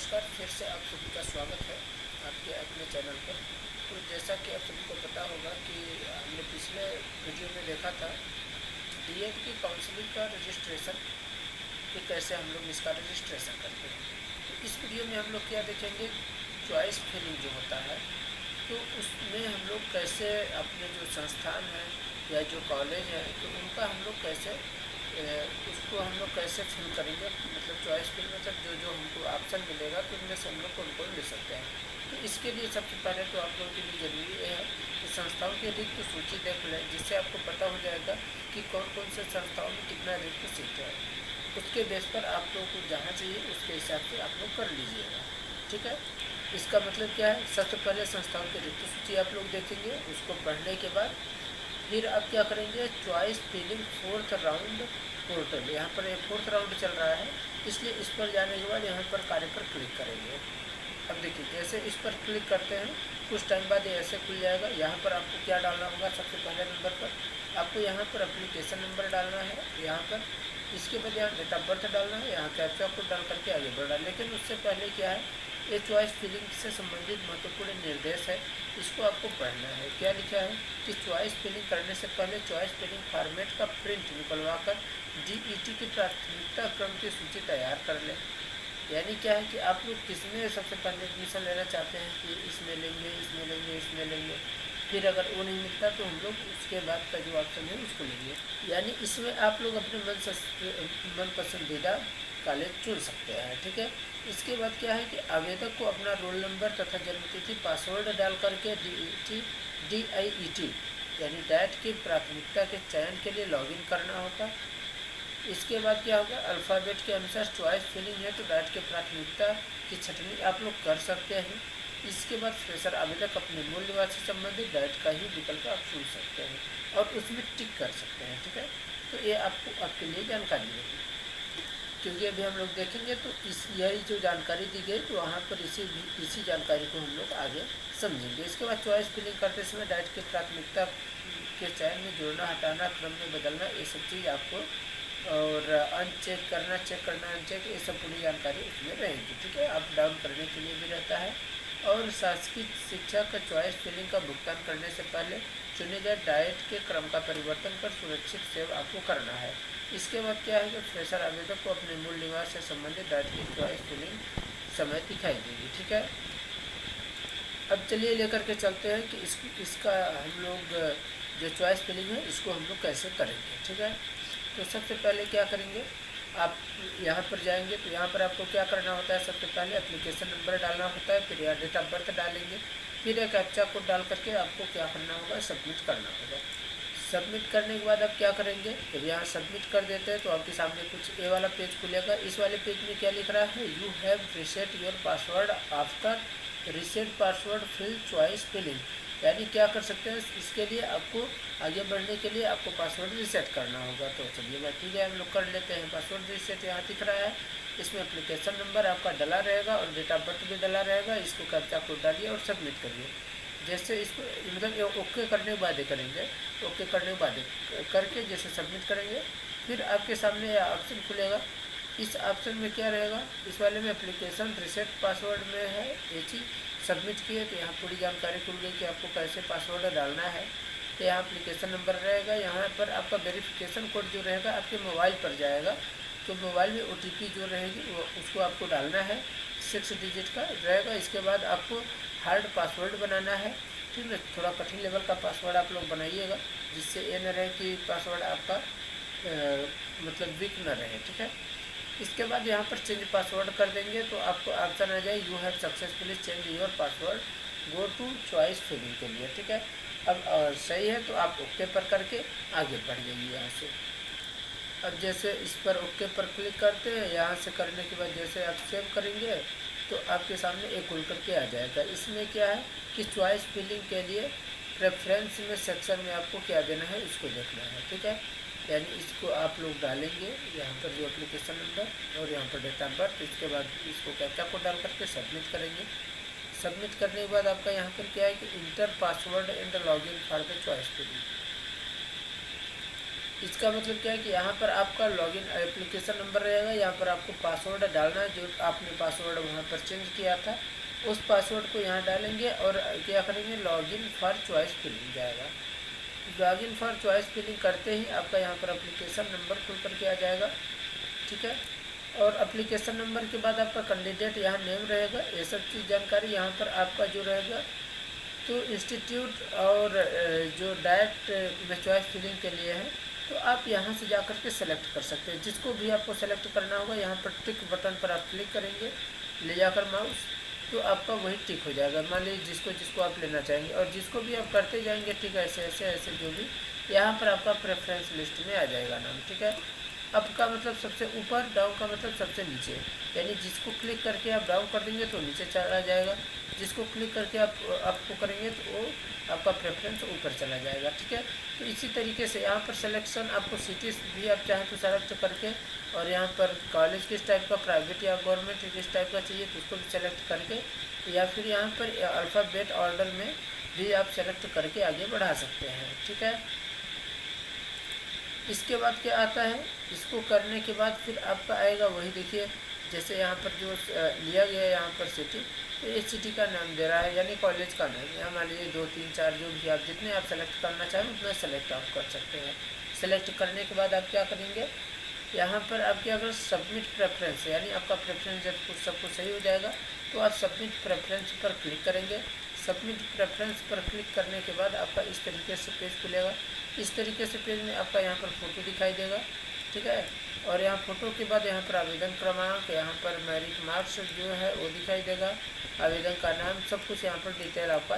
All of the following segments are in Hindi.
नमस्कार, फिर से आप सभी का स्वागत है आपके अपने चैनल पर। तो जैसा कि आप सभी को पता होगा कि हमने पिछले वीडियो में देखा था डीएड की काउंसलिंग का रजिस्ट्रेशन, कि कैसे हम लोग इसका रजिस्ट्रेशन करते हैं। तो इस वीडियो में हम लोग क्या देखेंगे, चॉइस फिलिंग जो होता है, तो उसमें हम लोग कैसे अपने जो संस्थान है या जो कॉलेज है, तो उनका हम लोग कैसे उसको हम लोग कैसे फिल करेंगे। मतलब चॉइस फिल मतलब जो जो हमको ऑप्शन मिलेगा तो उनमें से हम लोग कौन कौन ले सकते हैं। तो इसके लिए सबसे पहले तो आप लोगों के लिए ज़रूरी है कि संस्थाओं की रिक्त सूची देख लें, जिससे आपको पता हो जाएगा कि कौन कौन से संस्थाओं में कितना रिक्त सीट है। उसके बेस पर आप लोगों को जहाँ चाहिए उसके हिसाब से आप लोग कर लीजिएगा। ठीक है, इसका मतलब क्या है, सबसे पहले संस्थाओं की रिक्त सूची आप लोग देखेंगे। उसको पढ़ने के बाद फिर आप क्या करेंगे, choice filling fourth round portal, यहाँ पर ये फोर्थ राउंड चल रहा है, इसलिए इस पर जाने के बाद यहाँ पर कार्य पर क्लिक करेंगे। अब देखिए, जैसे इस पर क्लिक करते हैं कुछ टाइम बाद ये ऐसे खुल जाएगा। यहाँ पर आपको क्या डालना होगा, सबसे पहले नंबर पर आपको यहाँ पर एप्लीकेशन नंबर डालना है, यहाँ पर इसके बाद यहाँ डेट ऑफ बर्थ डालना है, यहाँ कैप्चा कोड डाल करके आगे बढ़ना। लेकिन उससे पहले क्या है, ये चॉइस फिलिंग से संबंधित महत्वपूर्ण निर्देश है, इसको आपको पढ़ना है। क्या लिखा है कि चॉइस फिलिंग करने से पहले चॉइस फिलिंग फॉर्मेट का प्रिंट निकलवा कर डीईटी की प्राथमिकता क्रम की सूची तैयार कर लें। यानी क्या है कि आप लोग किसमें सबसे पहले एडमिशन लेना चाहते हैं, कि इसमें लेंगे, इसमें लेंगे, इसमें लेंगे। फिर अगर वो नहीं मिलता तो हम लोग उसके बाद का जो ऑप्शन है उसको लेंगे। यानी इसमें आप लोग अपने मन पसंदीदा कॉलेज चुन सकते हैं। ठीक है, इसके बाद क्या है कि आवेदक को अपना रोल नंबर तथा जन्मतिथि पासवर्ड डाल करके DIET यानी डैट की प्राथमिकता के चयन के लिए लॉगिन करना होगा। इसके बाद क्या होगा, अल्फ़ाबेट के अनुसार चॉइस फिलिंग है तो डैट की प्राथमिकता की छटनी आप लोग कर सकते हैं। इसके बाद फ्रेशर आवेदक अपने मूल निवास से संबंधित डैट का ही विकल्प आप चुन सकते हैं और उसमें टिक कर सकते हैं। ठीक है, तो ये आपको आपके लिए जानकारी होगी, क्योंकि अभी हम लोग देखेंगे तो यही जो जानकारी दी गई तो वहाँ पर इसी जानकारी को हम लोग आगे समझेंगे। इसके बाद चॉइस फिलिंग करते समय डाइट की प्राथमिकता के चयन में जोड़ना, हटाना, क्रम में बदलना, ये सब चीज़ आपको, और अनचेक करना, चेक करना, अनचेक, ये सब पूरी जानकारी उसमें रहेगी। ठीक है, अप डाउन करने के लिए भी रहता है। और शासकीय शिक्षा का चॉइस फिलिंग का भुगतान करने से पहले चुने गए डाइट के क्रम का परिवर्तन कर सुरक्षित सेव आपको करना है। इसके बाद क्या है कि फ्रेशर आवेदक को अपने मूल निवास से संबंधित डाइट की चॉइस फिलिंग समय दिखाई देगी। ठीक है, अब चलिए लेकर के चलते हैं कि इसका हम लोग जो चॉइस फिलिंग है इसको हम लोग कैसे करेंगे। ठीक है, तो सबसे पहले क्या करेंगे, आप यहाँ पर जाएंगे तो यहाँ पर आपको क्या करना होता है, सबसे पहले एप्लीकेशन नंबर डालना होता है, फिर यहाँ डेट ऑफ बर्थ डालेंगे, फिर एक कैप्चा कोड डाल करके आपको क्या करना होगा, सबमिट करना होगा। सबमिट करने के बाद आप क्या करेंगे, जब यहाँ सबमिट कर देते हैं तो आपके सामने कुछ ये वाला पेज खुलेगा। इस वाले पेज में क्या लिख रहा है, you have reset your password after reset password fill choice filling. यानी क्या कर सकते हैं, इसके लिए आपको आगे बढ़ने के लिए आपको पासवर्ड रीसेट करना होगा। तो चलिए मैं ठीक है हम लोग कर लेते हैं। पासवर्ड रीसेट यहाँ दिख रहा है, इसमें एप्लीकेशन नंबर आपका डला रहेगा और डेट ऑफ बर्थ भी डला रहेगा। इसको कैप्चा कोड डालिए और सबमिट करिए। जैसे इसको मतलब ओके करने के बाद करेंगे, ओके करने के बाद करके जैसे सबमिट करेंगे, फिर आपके सामने ऑप्शन खुलेगा। इस ऑप्शन में क्या रहेगा, इस वाले में एप्लीकेशन रीसेट पासवर्ड में है ये चीज़, सबमिट किए तो यहाँ पूरी जानकारी खुल गई कि आपको कैसे पासवर्ड डालना है। तो यहाँ एप्लीकेशन नंबर रहेगा, यहाँ पर आपका वेरिफिकेशन कोड जो रहेगा आपके मोबाइल पर जाएगा, तो मोबाइल में OTP जो रहेगी वो उसको आपको डालना है, 6 डिजिट का रहेगा। इसके बाद आपको हार्ड पासवर्ड बनाना है। ठीक है, थोड़ा कठिन लेवल का पासवर्ड आप लोग बनाइएगा, जिससे ये न रहे कि पासवर्ड आपका मतलब वीक न रहे। ठीक है, इसके बाद यहाँ पर चेंज पासवर्ड कर देंगे तो आपको ऑप्शन आ जाए, you have successfully change your password, go to choice filling के लिए। ठीक है, अब सही है तो आप ओके पर करके आगे बढ़ जाइए यहाँ से। अब जैसे इस पर ओके पर क्लिक करते हैं, यहाँ से करने के बाद जैसे आप सेव करेंगे तो आपके सामने एक खुल करके आ जाएगा। इसमें क्या है कि चॉइस फिलिंग के लिए प्रेफरेंस में सेक्शन में आपको क्या देना है इसको देखना है। ठीक है, यानी इसको आप लोग डालेंगे यहाँ पर जो एप्लीकेशन नंबर और यहाँ पर डेट ऑफ बर्थ, इसके बाद इसको कैप्चा कोड डाल करके सबमिट करेंगे। सबमिट करने के बाद आपका यहाँ पर क्या है कि enter password and login for the choice filling. इसका मतलब क्या है कि यहाँ पर आपका लॉगिन एप्लीकेशन नंबर रहेगा, यहाँ पर आपको पासवर्ड डालना है जो आपने पासवर्ड वहाँ पर चेंज किया था, उस पासवर्ड को यहाँ डालेंगे और क्या करेंगे, लॉगिन फॉर चॉइस फिलिंग जाएगा। लॉगिन फॉर चॉइस फिलिंग करते ही आपका यहाँ पर एप्लीकेशन नंबर खुल करके आ जाएगा, ठीक है। और एप्लीकेशन नंबर के बाद आपका कैंडिडेट यहाँ नेम रहेगा, ये सब चीज़ जानकारी यहाँ पर आपका जो रहेगा। तो इंस्टीट्यूट और जो डायरेक्ट में चॉइस फिलिंग के लिए है, तो आप यहाँ से जाकर के सेलेक्ट कर सकते हैं। जिसको भी आपको सेलेक्ट करना होगा, यहाँ पर टिक बटन पर आप क्लिक करेंगे ले जाकर माउस, तो आपका वही टिक हो जाएगा। मान लीजिए जिसको आप लेना चाहेंगे, और जिसको भी आप करते जाएंगे ठीक है, ऐसे ऐसे ऐसे जो भी यहाँ पर आपका प्रेफरेंस लिस्ट में आ जाएगा नाम, ठीक है। अप का मतलब सबसे ऊपर, डाउन का मतलब सबसे नीचे, यानी जिसको क्लिक करके आप डाउन कर देंगे तो नीचे चला जाएगा, जिसको क्लिक करके आप अप को करेंगे तो वो आपका प्रेफरेंस ऊपर चला जाएगा, ठीक है। तो इसी तरीके से यहाँ पर सिलेक्शन आपको सिटीज़ भी आप चाहें तो सेलेक्ट करके, और यहाँ पर कॉलेज किस टाइप का, प्राइवेट या गवर्नमेंट किस टाइप का चाहिए तो उसको भी सेलेक्ट करके, या फिर यहाँ पर अल्फ़ाबेट ऑर्डर में भी आप सेलेक्ट करके आगे बढ़ा सकते हैं, ठीक है। इसके बाद क्या आता है, इसको करने के बाद फिर आपका आएगा वही, देखिए जैसे यहाँ पर जो लिया गया है यहाँ पर सिटी, तो ये सिटी का नाम दे रहा है, यानी कॉलेज का नाम। यहाँ मान लीजिए 2 3 4 जो भी आप जितने आप सेलेक्ट करना चाहें उतना सेलेक्ट आप कर सकते हैं। सेलेक्ट करने के बाद आप क्या करेंगे, यहाँ पर आपके अगर सबमिट प्रेफरेंस यानी आपका प्रेफरेंस जब सब कुछ सही हो जाएगा तो आप सबमिट प्रेफरेंस पर क्लिक करेंगे। सबमिट प्रेफरेंस पर क्लिक करने के बाद आपका इस तरीके से पेज खुलेगा। इस तरीके से पेज में आपका यहाँ पर फ़ोटो दिखाई देगा, ठीक है। और यहाँ फ़ोटो के बाद यहाँ पर आवेदन क्रमांक, यहाँ पर मेरिट मार्क्स जो है वो दिखाई देगा, आवेदन का नाम, सब कुछ यहाँ पर डिटेल आपका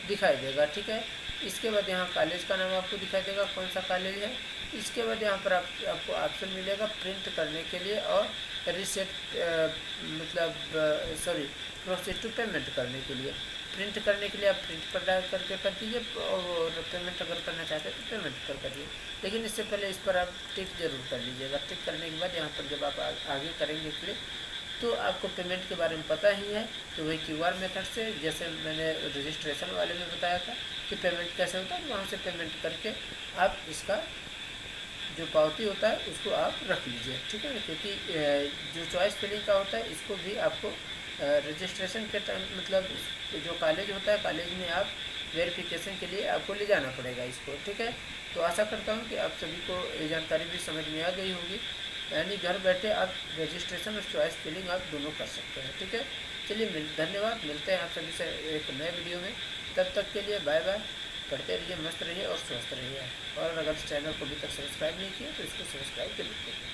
दिखाई देगा, ठीक है। इसके बाद यहाँ कॉलेज का नाम आपको दिखाई देगा, कौन सा कॉलेज है। इसके बाद यहाँ पर आपको ऑप्शन मिलेगा प्रिंट करने के लिए और रिसेट प्रोसीड टू पेमेंट करने के लिए। प्रिंट करने के लिए आप प्रिंट पर डाल करके कर दीजिए, और पेमेंट अगर करना चाहते हैं तो पेमेंट पर करिए। लेकिन इससे पहले इस पर आप टिक जरूर कर लीजिएगा। टिक करने के बाद यहाँ पर जब आप आगे करेंगे क्लिक, तो आपको पेमेंट के बारे में पता ही है, तो वही QR मेथड से, जैसे मैंने रजिस्ट्रेशन वाले में बताया था कि पेमेंट कैसे होता है, वहाँ से पेमेंट करके आप इसका जो पावती होता है उसको आप रख लीजिए, ठीक है। क्योंकि जो चॉइस फिलिंग का होता है इसको भी आपको रजिस्ट्रेशन के टाइम, मतलब जो कॉलेज होता है कॉलेज में आप वेरिफिकेशन के लिए आपको ले जाना पड़ेगा इसको, ठीक है। तो आशा करता हूँ कि आप सभी को ये जानकारी भी समझ में आ गई होगी, यानी घर बैठे आप रजिस्ट्रेशन और चॉइस फिलिंग आप दोनों कर सकते हैं, ठीक है। चलिए धन्यवाद, मिलते हैं आप सभी से एक नए वीडियो में। तब तक के लिए बाय बाय, पढ़ते रहिए, मस्त रहिए और स्वस्थ रहिए। और अगर चैनल को अभी तक सब्सक्राइब नहीं किया तो इसको सब्सक्राइब जरूर करिए।